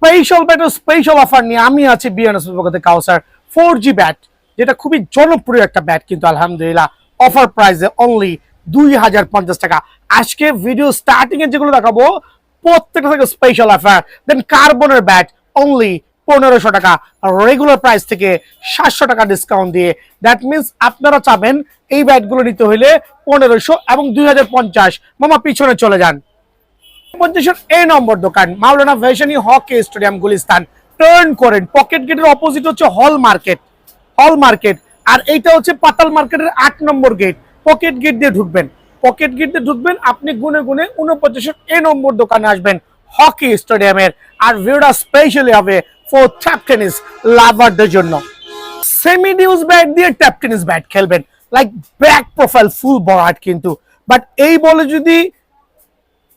Special bat ও special offer নিয়ে আমি আছি বিএনএস পক্ষ থেকে কাউসার 4G ব্যাট, যেটা খুবই জনপ্রিয় একটা ব্যাট, কিন্তু আলহামদুলিল্লাহ অফার প্রাইসে অনলি 2050 টাকা। আজকে ভিডিও স্টার্টিং এ যেগুলো দেখাবো প্রত্যেকটা থেকে স্পেশাল অফার। দেন কার্বনের ব্যাট অনলি 1500 টাকা, রেগুলার প্রাইস থেকে 700 টাকা ডিসকাউন্ট দিয়ে। দ্যাট মিনস আপনারা চাবেন এই ব্যাটগুলো নিতে হলে 1500 এবং 2050। মামা পিছনে চলে যান। 50 এ নম্বর দোকান Maulana Bhasani hockey stadium Gulistan. Turn করেন, পকেট গেটের অপোজিট হচ্ছে হল মার্কেট, আর এইটা হচ্ছে পাতাল মার্কেটের 8 নম্বর গেট। পকেট গেট দিয়ে ঢুকবেন, আপনি গুনে গুনে 49 এ নম্বর দোকানে আসবেন হকি স্টেডিয়ামের। আর ভিডিওটা স্পেশালি হবে ফর ট্যাপ টেনিস লাভারদের জন্য। সেমি ডিউস ব্যাট দিয়ে ট্যাপ টেনিস ব্যাট খেলবেন, লাইক ব্যাক প্রোফাইল ফুল বড়, কিন্তু বাট এই বলে যদি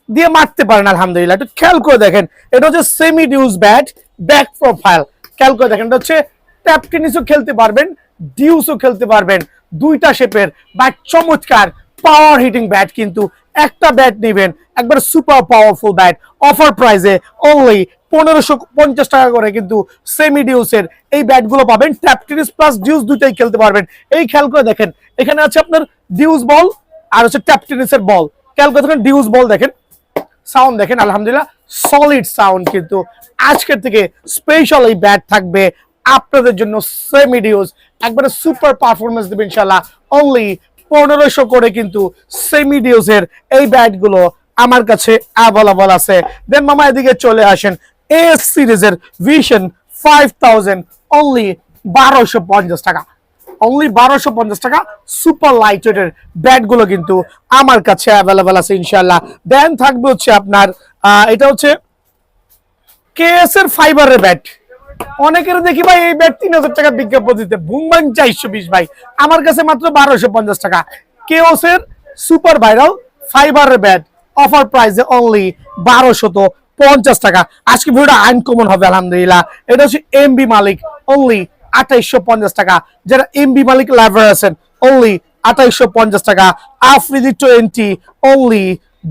দিয়ে মারতে পারেন আলহামদুলিল্লাহ। একটু খেয়াল করে দেখেন, এটা হচ্ছে semi dues bat, back profile. খেয়াল করে দেখেন, এটা হচ্ছে ট্যাপ টেনিসও খেলতে পারবেন, ডিউসও খেলতে পারবেন, দুইটা শেপের ব্যাট। চমৎকার পাওয়ার হিটিং ব্যাট, কিন্তু একটা ব্যাট নেবেন একবার সুপার পাওয়ারফুল ব্যাট। অফার প্রাইসে অনলি 1550 টাকা করে কিন্তু সেমি ডিউসের এই ব্যাটগুলো পাবেন। ট্যাপ টেনিস প্লাস ডিউস দুইটাই খেলতে পারবেন। এই খেয়াল করে দেখেন, এখানে আছে আপনার ডিউস বল আর হচ্ছে ট্যাপ টেনিসের বল। খেয়াল করে দেখেন, ডিউস বল দেখেন, সাউন্ড দেখেন, আলহামদুলিল্লাহ সলিড সাউন্ড। কিন্তু আজকের থেকে স্পেশাল এই ব্যাট থাকবে আপনাদের জন্য সেমি ডিউস, একবারে সুপার পারফরমেন্স দেবে ইনশাআল্লাহ। অনলি 1500 করে কিন্তু সেমি ডিউসের এই ব্যাটগুলো আমার কাছে অ্যাভেলেবল আছে। দেন মামা এদিকে চলে আসেন, এস সিরিজের ভিশন 5000 অনলি 1250 টাকা। অনলি 1250 টাকা সুপার লাইট ওয়েটের ব্যাট গুলো কিন্তু আমার কাছে অ্যাভেলেবেল আছে ইনশাআল্লাহ। দেন থাকবে হচ্ছে আপনার এটা হচ্ছে কেএস এর ফাইবারের ব্যাট। অনেকের দেখি ভাই এই ব্যাট 3000 টাকা বিজ্ঞাপন দিতে, বুমবাং 420 ভাই, আমার কাছে মাত্র 1250 টাকা। কেওস এর সুপার ভাইরাল ফাইবারের ব্যাট অফার প্রাইসে অনলি 1250 টাকা। আজকে ভিডিওটা আনকমন হবে আলহামদুলিল্লাহ। এটা হচ্ছে এমবি মালিক অনলি 2850 টাকা। যারা এমবি মালিক লাভার আছেন অনলি 2850 টাকা। আফ্রিদি 20 অনলি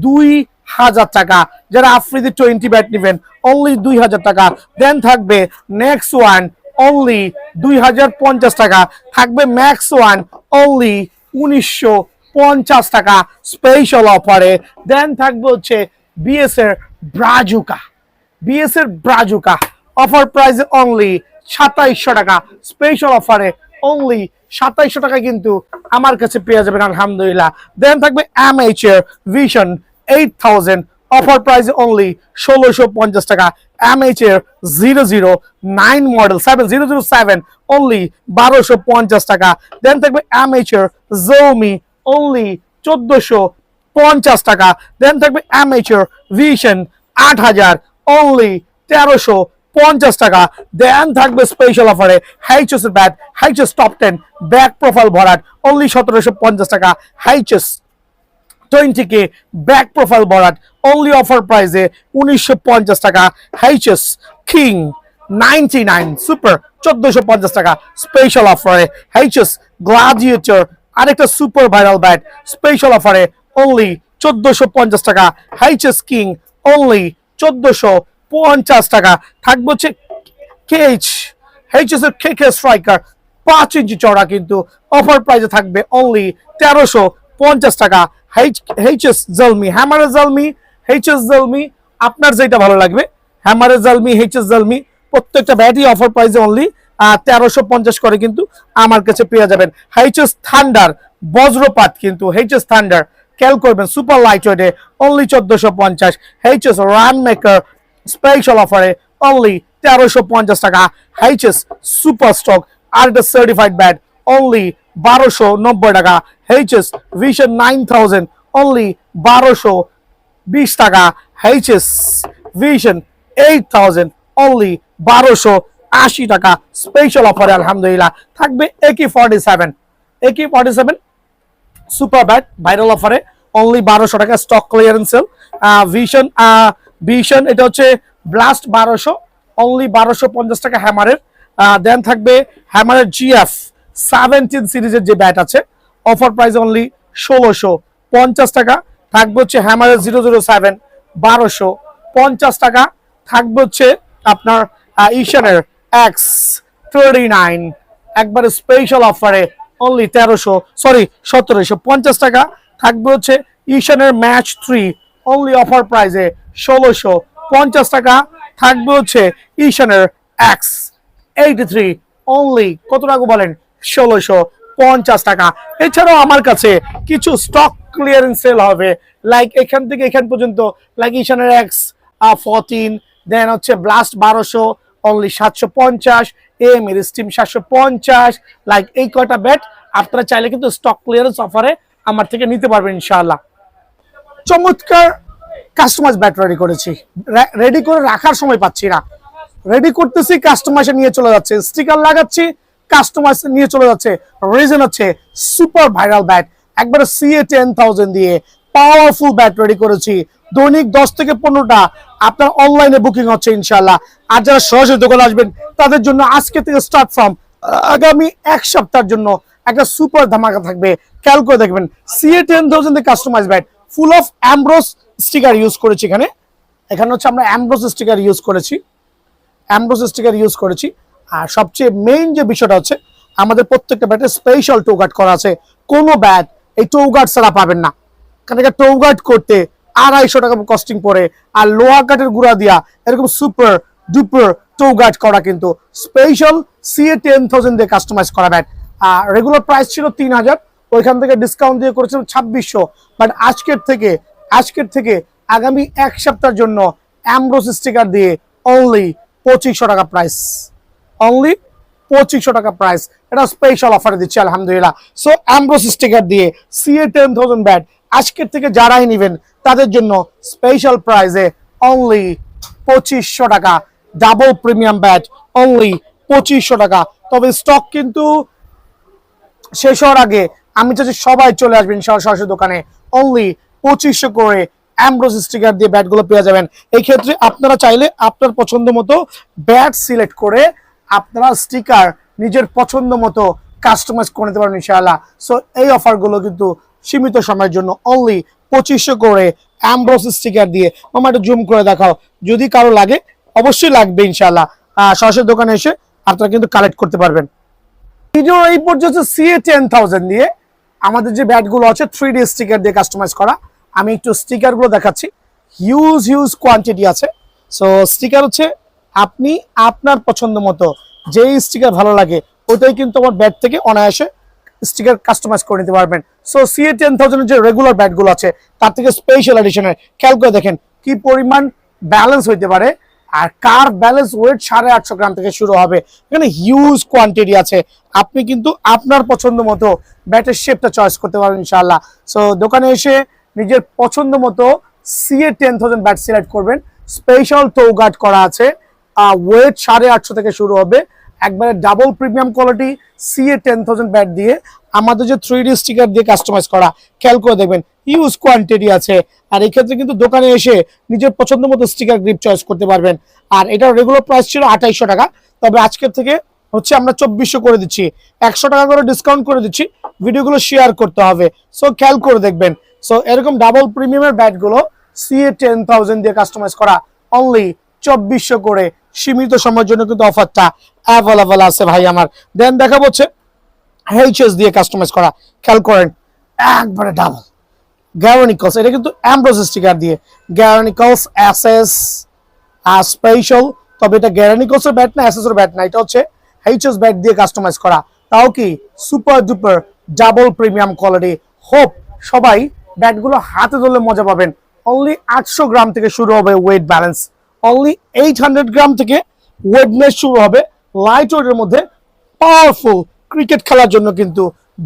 2000 টাকা। যারা আফ্রিদি 20 ব্যাট নেবেন অনলি 2000 টাকা। দেন থাকবে নেক্সট ওয়ান অনলি 2050 টাকা। থাকবে ম্যাক্স ওয়ান অনলি 1950 টাকা স্পেশাল অফারে। দেন থাকবে হচ্ছে বিএস এর ব্রাজুকা অফার প্রাইসে অনলি 2700 টাকা স্পেশাল অফারে। অনলি 2700 টাকা কিন্তু আমার কাছে পেয়ে যাবেন আলহামদুলিল্লাহ। দেন থাকবে এমএইচের ভিশন 8000 অফার প্রাইসে অনলি 1650 টাকা। এমএইচের 009 মডেল 7007 অনলি 1250 টাকা। দেন থাকবে এমএইচের জৌমি অনলি 1450 টাকা। দেন থাকবে এমএইচের ভিশন 8000 অনলি 1350 টাকা। দেন থাকবে স্পেশাল অফারে এইচএস এর bat, HS top 10 back profile ভরাট অনলি 1750 টাকা। এইচএস 20K ব্যাক প্রোফাইল ভরাট অনলি অফার প্রাইসে 1950 টাকা। এইচএস কিং 99 সুপার 1450 টাকা স্পেশাল অফারে। এইচএস গ্লাডিয়েটর আরেকটা সুপার ভাইরাল ব্যাট স্পেশাল অফারে অনলি 1450 টাকা। এইচএস কিং অনলি 1450 টাকা। থাকবে হচ্ছে এইচএস এর কেকে স্ট্রাইকার 5 ইঞ্চি চড়া, কিন্তু অফার প্রাইসে থাকবে অনলি 1350 টাকা। এইচএস জলমি হ্যামারের জলমি, এইচএস জলমি আপনার যেটা ভালো লাগবে, হ্যামারের জলমি, এইচএস জলমি প্রত্যেকটা ব্যাটই অফার প্রাইসে অনলি 1350 করে কিন্তু আমার কাছে পেয়ে যাবেন। এইচএস থান্ডার বজ্রপাত, কিন্তু এইচএস থান্ডার খেয়াল করবেন সুপার লাইট ওয়েটে only 1450। HS run maker special অফারে অনলি 1350 টাকা। এইচএস সুপার স্টক আর একটা সার্টিফাইড ব্যাট অনলি 1290 টাকা। এইচএস ভিশন 9000 অনলি 1220 টাকা। এইচএস ভিশন 8000 অনলি 1280 টাকা স্পেশাল অফারে আলহামদুলিল্লাহ। থাকবে AK47 সুপার ব্যাট ভাইরাল অফারে অনলি 1200 টাকা স্টক ক্লিয়ারেন্স সেল। ভিশন এটা হচ্ছে ব্লাস্ট 1200 অনলি 1250 টাকা হ্যামারের। দেন থাকবে হ্যামারের GF 17 সিরিজের যে ব্যাট আছে অফার প্রাইস অনলি 1650 টাকা। থাকবে হচ্ছে হ্যামারের 007 1250 টাকা। থাকবে হচ্ছে আপনার ঈশানের X39 একবারে স্পেশাল অফারে অনলি 1750 টাকা থাকবে হচ্ছে ঈশানের ম্যাচ 3 অনলি অফার প্রাইসে 1650 টাকা থাকবে হচ্ছে ঈশানের X83 অনলি কত টাকা বলেন 1650 টাকা। এছাড়াও আমার কাছে কিছু স্টক ক্লিয়ারেন্স সেল হবে, লাইক এখান থেকে এখান পর্যন্ত, লাইক ঈশানের X14, দেন হচ্ছে ব্লাস্ট 1200 অনলি 750, এর স্টিম 750, লাইক এই কয়টা ব্যাট আপনারা চাইলে কিন্তু স্টক ক্লিয়ারেন্স অফারে আমার থেকে নিতে পারবেন ইনশাআল্লাহ। চমৎকার কাস্টমাইজ ব্যাট রেডি করেছি, রেডি করে রাখার সময় পাচ্ছি না, রেডি করতেছি কাস্টমাইজে নিয়ে চলে যাচ্ছে, স্টিকার লাগাচ্ছি কাস্টমাইজ নিয়ে চলে যাচ্ছে। রিজন হচ্ছে সুপার ভাইরাল ব্যাট, একবারে CA10000 দিয়ে পাওয়ারফুল ব্যাট রেডি করেছি। দৈনিক 10 থেকে 15টা আপনার অনলাইনে বুকিং হচ্ছে ইনশাআল্লাহ। আর যারা সরাসরি দোকানে আসবেন তাদের জন্য আজকে থেকে স্টার্ট ফ্রম আগামী এক সপ্তাহের জন্য একটা সুপার ধামাকা থাকবে। খেয়াল করে দেখবেন CA10000 দিয়ে customise bat, full of Ambrose sticker use করেছি। এখানে হচ্ছে আমরা অ্যামব্রোস স্টিকার ইউজ করেছি। আর সবচেয়ে মেইন যে বিষয়টা হচ্ছে আমাদের প্রত্যেকটা ব্যাটে স্পেশাল টো গার্ড করা আছে। কোনো ব্যাট এই টো গার্ড ছাড়া পাবেন না, কারণ এটা টো গার্ড করতে 250 টাকা কস্টিং পড়ে। আর লোহা কাঠের গুঁড়া দিয়া এরকম সুপার ডুপার টো গার্ড করা কিন্তু স্পেশাল CA10000 দিয়ে কাস্টমাইজ করা ব্যাট। আর রেগুলার প্রাইস ছিল 3000, ওইখান থেকে ডিসকাউন্ট দিয়ে করেছিলাম 2600। বাট আজকের থেকে আগামী এক সপ্তাহের জন্য অ্যামব্রোস স্টিকার দিয়ে অনলি 2500 টাকা প্রাইস, অনলি 2500 টাকা প্রাইস। এটা স্পেশাল অফারে দিচ্ছি আলহামদুলিল্লাহ। সো অ্যামব্রোস স্টিকার দিয়ে CA10000 ব্যাট আজকের থেকে যারাই নেবেন তাদের জন্য স্পেশাল প্রাইসে অনলি 2500 টাকা। ডাবল প্রিমিয়াম ব্যাট অনলি 2500 টাকা। তবে স্টক কিন্তু শেষ হওয়ার আগে আমি চাচ্ছি সবাই চলে আসবেন সরাসরি দোকানে। অনলি 2500 করে অ্যামব্রোস স্টিকার দিয়ে ব্যাটগুলো পেয়ে যাবেন। এই ক্ষেত্রে আপনারা চাইলে আপনার পছন্দ মতো ব্যাট সিলেক্ট করে আপনারা স্টিকার নিজের পছন্দ মতো কাস্টমাইজ করে নিতে পারবেন ইনশাআল্লাহ। সো এই অফারগুলো কিন্তু সীমিত সময়ের জন্য অনলি 2500 করে অ্যামব্রোস স্টিকার দিয়ে। মামা একটু জুম করে দেখাও, যদি কারো লাগে অবশ্যই লাগবে ইনশাআল্লাহ। সরাসরি দোকানে এসে আপনারা কিন্তু কালেক্ট করতে পারবেন। ভিডিও এই পর্যন্ত CA10000 দিয়ে আমাদের যে ব্যাটগুলো আছে 3D স্টিকার দিয়ে কাস্টমাইজ করা। আমি একটু স্টিকারগুলো দেখাচ্ছি, হিউজ কোয়ান্টিটি আছে। সো স্টিকার হচ্ছে আপনি আপনার পছন্দ মতো যেই স্টিকার ভালো লাগে ওটাই কিন্তু আমার ব্যাট থেকে অনায়াসে স্টিকার কাস্টমাইজ করে নিতে পারবেন। সো CA10000 এর যে রেগুলার ব্যাটগুলো আছে তার থেকে স্পেশাল এডিশনের খেয়াল করে দেখেন কি পরিমাণ ব্যালেন্স হইতে পারে। আর কার ব্যালেন্স ওয়েট 850 গ্রাম থেকে শুরু হবে। এখানে হিউজ কোয়ান্টিটি আছে, আপনি কিন্তু আপনার পছন্দ মতো ব্যাটের শেপটা চয়েস করতে পারবেন ইনশাআল্লাহ। সো দোকানে এসে নিজের পছন্দ মতো CA10000 ব্যাট সিলেক্ট করবেন। স্পেশাল টো গার্ড করা আছে, ওয়েট 850 থেকে শুরু হবে। একবারে double premium quality CA10000 bat দিয়ে আমাদের যে 3D স্টিকার দিয়ে কাস্টমাইজ করা। খেয়াল করে দেখবেন হিউজ কোয়ান্টিটি আছে। আর এই ক্ষেত্রে কিন্তু দোকানে এসে নিজের পছন্দ মতো স্টিকার গ্রিপ চয়েস করতে পারবেন। আর এটার রেগুলার প্রাইস ছিল 2800 টাকা, তবে আজকের থেকে হচ্ছে আমরা 2400 করে দিচ্ছি, 100 টাকা করে ডিসকাউন্ট করে দিচ্ছি। ভিডিওগুলো শেয়ার করতে হবে, সো খেয়াল করে দেখবেন। সো এরকম ডাবল প্রিমিয়ামের ব্যাটগুলো CA10000 দিয়ে কাস্টমাইজ করা অনলি 2400 করে। সীমিত সময়ের জন্য কিন্তু অফারটা অ্যাভেলেবল আছে ভাই আমার। দেন দেখা হচ্ছে HS দিয়ে কাস্টমাইজ করা, খেয়াল করেন একবারে ডাবল গ্যারানিকলস। এটা কিন্তু অ্যামব্রোস স্টিকার দিয়ে গ্যারানিকলস SS স্পেশাল। তবে এটা গ্যারানিকলস এর ব্যাট না, SS এর ব্যাট না, এটা হচ্ছে HS ব্যাট দিয়ে কাস্টমাইজ করা, তাও কি super duper double premium quality. Hope সবাই ব্যাটগুলো হাতে ধরলে মজা পাবেন। অনলি 800 গ্রাম থেকে শুরু হবে ওয়েট ব্যালেন্স, অনলি 800 গ্রাম থেকে ওয়েটনেস শুরু হবে। লাইট ওয়েটের মধ্যে পাওয়ারফুল ক্রিকেট খেলার জন্য কিন্তু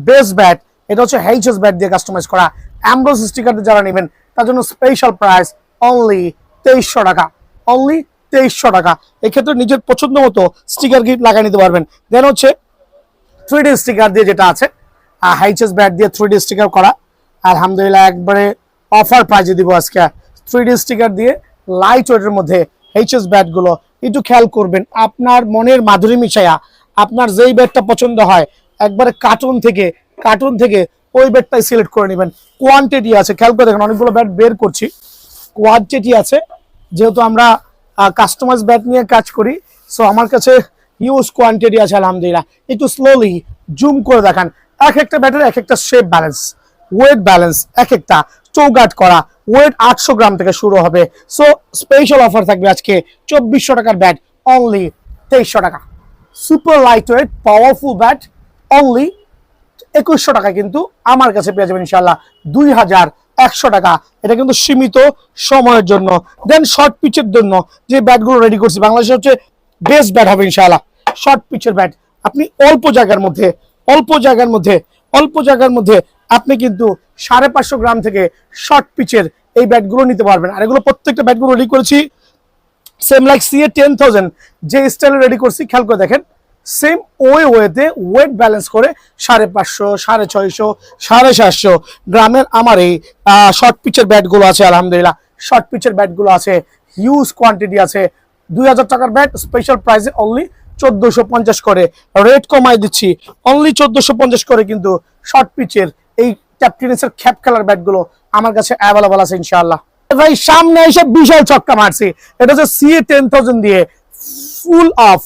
বেস্ট ব্যাট। এটা হচ্ছে HS ব্যাট দিয়ে কাস্টমাইজ করা। অ্যামব্রোস স্টিকার যারা নেবেন তার জন্য স্পেশাল প্রাইস অনলি 2300 টাকা, অনলি 2300 টাকা। এক্ষেত্রে নিজের পছন্দ মতো স্টিকার গিফট লাগিয়ে নিতে পারবেন। দেন হচ্ছে 3D স্টিকার দিয়ে যেটা আছে HS ব্যাট দিয়ে 3D স্টিকার করা, আলহামদুলিল্লাহ একবারে অফার প্রাইজে দিব আজকে। 3D স্টিকার দিয়ে লাইট ওয়েটের মধ্যে HS ব্যাটগুলো একটু খেয়াল করবেন, আপনার মনের মাধুরী মিশাইয়া আপনার যেই ব্যাটটা পছন্দ হয় একবারে কার্টুন থেকে ওই ব্যাটটাই সিলেক্ট করে নেবেন। কোয়ান্টিটি আছে, খেয়াল করে দেখেন অনেকগুলো ব্যাট বের করছি, কোয়ান্টিটি আছে। যেহেতু আমরা কাস্টমাইজ ব্যাট নিয়ে কাজ করি, সো আমার কাছে হিউজ কোয়ান্টিটি আছে আলহামদুলিল্লাহ। একটু স্লোলি জুম করে দেখান, এক একটা ব্যাটের এক একটা শেপ ব্যালেন্স, ওয়েট ব্যালেন্স, এক একটা চৌগাট করা, ওয়েট 800 গ্রাম থেকে শুরু হবে। সো স্পেশাল অফার থাকবে আজকে 2400 টাকার ব্যাট অনলি 2300 টাকা। Super light weight powerful bat only 2100 টাকা কিন্তু আমার কাছে পেয়ে যাবেন ইনশাল্লাহ 2100 টাকা। এটা কিন্তু সীমিত সময়ের জন্য। দেন শর্ট পিচের জন্য যে ব্যাটগুলো রেডি করছি, বাংলাদেশের হচ্ছে বেস্ট ব্যাট হবে ইনশাল্লাহ। শর্ট পিচের ব্যাট আপনি অল্প জায়গার মধ্যে আপনি কিন্তু 550 গ্রাম থেকে শর্ট পিচের এই ব্যাটগুলো নিতে পারবেন। আর এগুলো প্রত্যেকটা ব্যাটগুলো রেডি করেছি সেম লাইক CA 10000 যে স্টাইলে রেডি করছি, খেয়াল করে দেখেন সেম ওয়েতে ওয়েট ব্যালেন্স করে 550, 650, 750 গ্রামের আমার এই শর্ট পিচের ব্যাটগুলো আছে আলহামদুলিল্লাহ। শর্ট পিচের ব্যাটগুলো আছে, হিউজ কোয়ান্টিটি আছে। 2000 টাকার ব্যাট স্পেশাল প্রাইসে অনলি 1450 করে রেট কমাই দিচ্ছি, অনলি 1450 করে কিন্তু শর্ট পিচের এই ট্যাপ টেনিসের খ্যাপ খেলার ব্যাটগুলো আমার কাছে অ্যাভেলেবল আছে ইনশাআল্লাহ। ভাই সামনে এসে বিশাল ছক্কা মারছি, এটা হচ্ছে CA 10000 দিয়ে ফুল অফ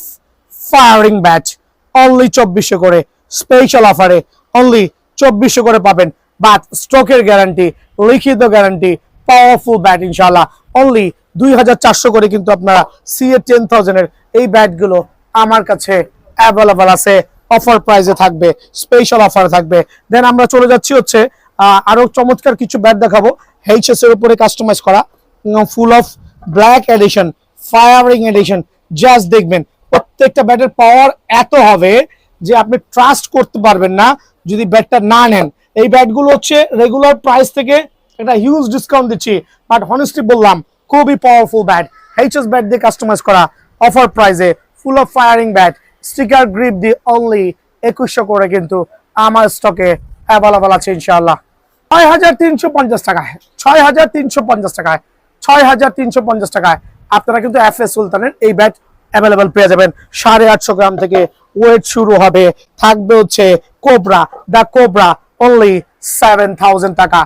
ফায়ারিং ব্যাট অনলি 2400 করে স্পেশাল অফারে অনলি 2400 করে পাবেন। বাট স্টকের গ্যারান্টি, লিখিত গ্যারান্টি, পাওয়ারফুল ব্যাট ইনশাআল্লাহ অনলি 2400 করে কিন্তু আপনারা CA 10000 এর এই ব্যাটগুলো আমার কাছে অ্যাভেলেবল আছে। অফার প্রাইসে থাকবে, স্পেশাল অফার থাকবে। দেন আমরা চলে যাচ্ছি হচ্ছে আরো চমৎকার কিছু ব্যাট দেখাবো HS এর উপরে কাস্টমাইজ করা, full of black edition, firing edition. Just দেখবেন প্রত্যেকটা ব্যাটের পাওয়ার এত হবে যে আপনি ট্রাস্ট করতে পারবেন না যদি ব্যাটটা না নেন। এই ব্যাটগুলো হচ্ছে রেগুলার প্রাইস থেকে একটা হিউজ ডিসকাউন্ট দিচ্ছি, বাট হনেস্টলি বললাম খুবই পাওয়ারফুল ব্যাট। HS ব্যাট দিয়ে কাস্টমাইজ করা অফার প্রাইসে full of firing bat, sticker grip দিয়ে অনলি 2100 করে কিন্তু আমার স্টকে অ্যাভেলেবল আছে ইনশাআল্লাহ। 6350 টাকায় 6350 টাকায় 6350 টাকায় আপনারা কিন্তু FS সুলতানের এই ব্যাট অ্যাভেলেবল পেয়ে যাবেন। 850 গ্রাম থেকে ওয়েট শুরু হবে, থাকবে হচ্ছে কোবরা, দা কোবরা অনলি 7000 টাকা।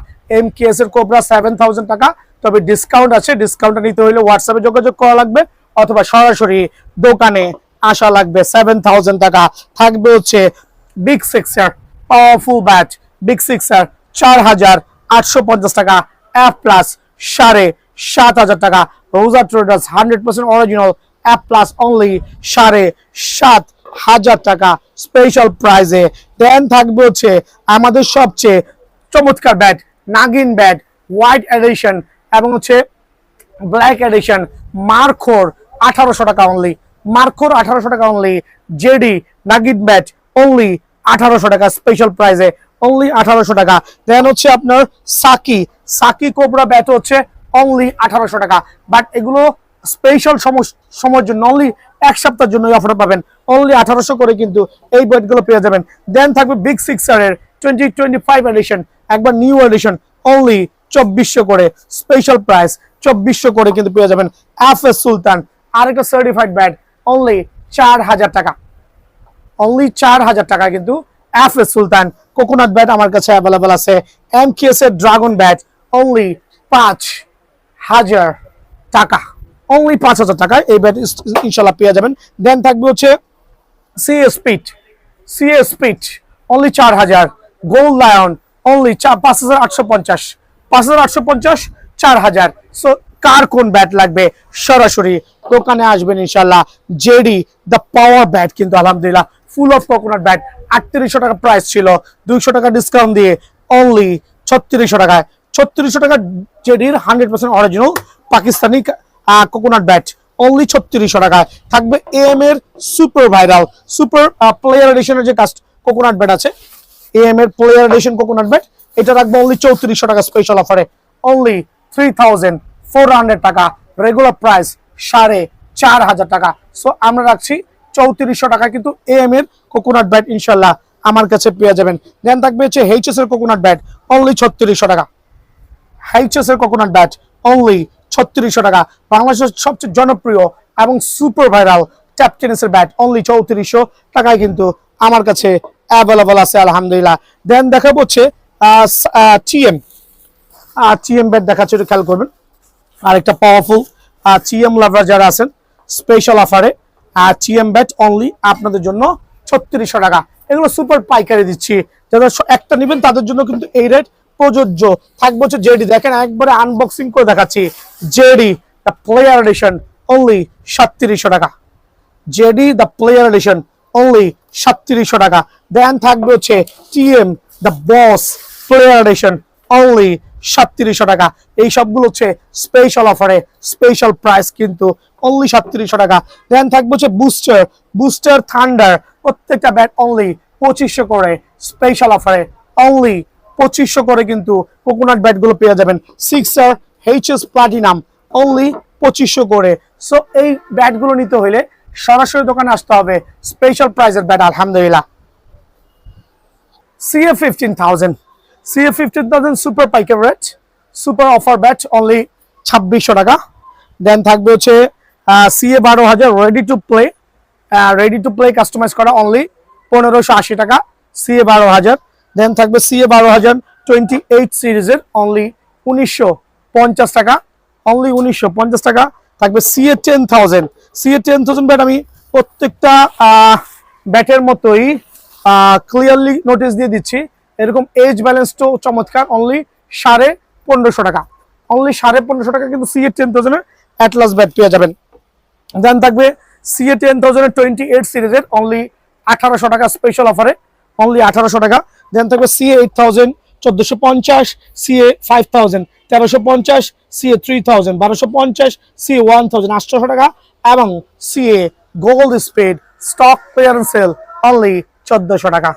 MKS এর কোবরা 7000 টাকা, তবে ডিসকাউন্ট আছে। ডিসকাউন্টটা নিতে হলে হোয়াটসঅ্যাপে যোগাযোগ করা লাগবে অথবা সরাসরি দোকানে আসা লাগবে। 7000 টাকা থাকবে হচ্ছে বিগ সিক্সার পাওয়ারফুল ব্যাট, বিগ সিক্সার 4850 টাকা, F প্লাস 7500 টাকা। রোজা traders 100% original F plus only 7500 টাকা স্পেশাল প্রাইজে। দেন থাকবে হচ্ছে আমাদের সবচেয়ে চমৎকার ব্যাট, নাগিন ব্যাট, হোয়াইট এডিশন এবং হচ্ছে ব্ল্যাক এডিশন, মার্কোর 1800 টাকা অনলি, মার্কোর 1800 টাকা অনলি। জেডি নাগিন ব্যাট অনলি 1800 টাকা স্পেশাল প্রাইজে, অনলি 1800 টাকা। দেন হচ্ছে আপনার সাকি কোবরা ব্যাট হচ্ছে অনলি 1800 টাকা, বাট এগুলো স্পেশাল সময়ের জন্য অনলি এক সপ্তাহের জন্য অফার পাবেন, অনলি 1800 করে কিন্তু এই ব্যাটগুলো পেয়ে যাবেন। দেন থাকবে বিগ সিক্সারের 2025 এডিশন, একবার নিউ এডিশন অনলি 2400 করে স্পেশাল প্রাইস, 2400 করে কিন্তু পেয়ে যাবেন। FS সুলতান আরেকটা সার্টিফাইড ব্যাট অনলি 4000 টাকা, অনলি 4000 টাকা কিন্তু FS সুলতান কোকোনাট ব্যাট আমার কাছে অ্যাভেলেবল আছে। MKS এর ড্রাগন ব্যাট অনলি 5000 টাকা, অনলি 5000 টাকায় এই ব্যাট ইনশাআল্লাহ পেয়ে যাবেন। দেন থাকবে হচ্ছে CA speed only 4000, gold lion only 5850, 4000। So কার কোন ব্যাট লাগবে সরাসরি দোকানে আসবেন ইনশাআল্লাহ। জেডি দ্য পাওয়ার ব্যাট কিন্তু আলহামদুলিল্লাহ ফুল অফ কোকোনাট ব্যাট 3800 টাকা প্রাইস ছিল, 200 টাকা ডিসকাউন্ট দিয়ে অনলি 3600 টাকায়। 3600 টাকা জেডির 100% original Pakistani coconut bat only 3600 টাকায়। থাকবে AM এর সুপার ভাইরাল সুপার প্লেয়ার এডিশনের যে কোকোনাট ব্যাট আছে, AM এর প্লেয়ার এডিশন কোকোনাট ব্যাট, এটা রাখবো অনলি 3400 টাকা স্পেশাল অফারে, অনলি 3400 টাকা। রেগুলার প্রাইস 4500 টাকা। সো আমরা রাখছি 3400 টাকা কিন্তু AM এর কোকোনাট ব্যাট ইনশাআল্লাহ আমার কাছে পেয়ে যাবেন। দেন থাকবে হচ্ছে HS এর কোকোনাট ব্যাট অনলি 3600 টাকা, HS এর কোকোনাট ব্যাট অনলি 3600 টাকা। বাংলাদেশের সবচেয়ে জনপ্রিয় এবং সুপার ভাইরাল ট্যাপ টেনিসের ব্যাট অনলি 3400 টাকায় কিন্তু আমার কাছে অ্যাভেলেবল আছে আলহামদুলিল্লাহ। দেন দেখাবো হচ্ছে TM ব্যাট দেখাচ্ছে, একটু খেয়াল করবেন। আরেকটা পাওয়ারফুল চিএম লাভার যারা আছেন স্পেশাল অফারে চিএম ব্যাট অনলি আপনাদের জন্য 3600 টাকা। এগুলো সুপার পাইকারি দিচ্ছি, যারা একটা নেবেন তাদের জন্য কিন্তু এই রেট প্রযোজ্য থাকবে। হচ্ছে জেডি, দেখেন একবারে আনবক্সিং করে দেখাচ্ছি। JD the player addition only 3700 টাকা। JD the player addition only 3700 টাকা। দেন থাকবে হচ্ছে TM the boss player addition only 3700 টাকা। এই সবগুলো হচ্ছে স্পেশাল অফারে, স্পেশাল প্রাইস কিন্তু অনলি 3700 টাকা। দেন থাকবে হচ্ছে বুস্টার থান্ডার, প্রত্যেকটা ব্যাট অনলি 2500 করে স্পেশাল অফারে, অনলি 2500 করে কিন্তু কোকোনাট ব্যাট গুলো পেয়ে যাবেন। সিক্সার এইচএস প্লাটিনাম অনলি 2500 করে। সো এই ব্যাট গুলো নিতে হলে সরাসরি দোকানে আসতে হবে, স্পেশাল প্রাইসের ব্যাট আলহামদুলিল্লাহ। CF 15000 সুপার পাইকারি rate, super offer bat only 2600 টাকা। দেন থাকবে হচ্ছে CA 12000 ready to play customise করা অনলি 1580 টাকা CA 12000। দেন থাকবে CA 12000 28 সিরিজের অনলি 1950 টাকা, অনলি 1950 টাকা। থাকবে CA 10000 ব্যাট আমি প্রত্যেকটা ব্যাটের মতোই ক্লিয়ারলি নোটিস দিয়ে দিচ্ছি। এরকম এজ ব্যালেন্সটাও চমৎকার, অনলি 1550 টাকা, অনলি 1550 টাকা কিন্তু CA 10000 অ্যাটলাস ব্যাট পেয়ে যাবেন। দেন থাকবে CA 10000 28 সিরিজের অনলি 1800 টাকা স্পেশাল অফারে, অনলি 1800 টাকা। দেন থাকবে CA 8000 1450, CA 5000 1350, CA 3000 1250, CA 1000 800 টাকা এবং CA gold speed stock clearance sale only 1400 টাকা।